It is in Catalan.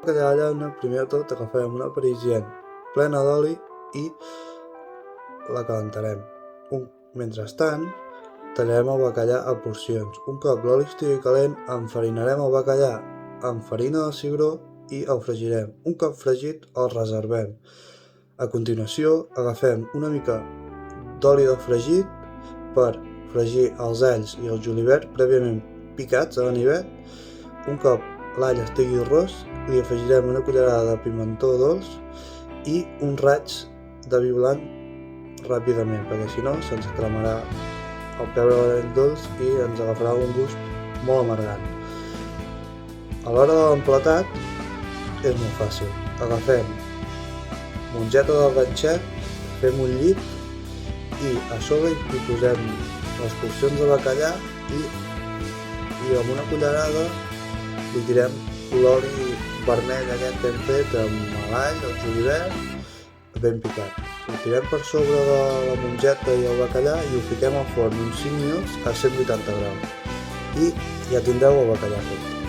La llana, primer de tot agafem una parisien plena d'oli i la calentarem. Mentrestant, tallarem el bacallà a porcions. Un cop l'oli estigui calent, enfarinarem el bacallà amb farina de cigró i el fregirem. Un cop fregit, el reservem. A continuació, agafem una mica d'oli de fregit per fregir els alls i el julivert prèviament picats a ganivet. Un cop l'all estigui ros, li afegirem una cullerada de pimentó dolç i un raig de vi blanc ràpidament, perquè si no se'ns cremarà el pebre vermell dolç i ens agafarà un gust molt amargant. A l'hora de l'emplatat és molt fàcil. Agafem mongeta del ganxet, fem un llit i a sobre hi posem les porcions de bacallà i amb una cullerada li tirem l'oli vermell aquest que hem fet amb l'all, el julivert ben picat. Ho tirem per sobre de la mongeta i el bacallà i ho fiquem al forn uns 5 minuts a 180 graus i ja tindreu el bacallà fet.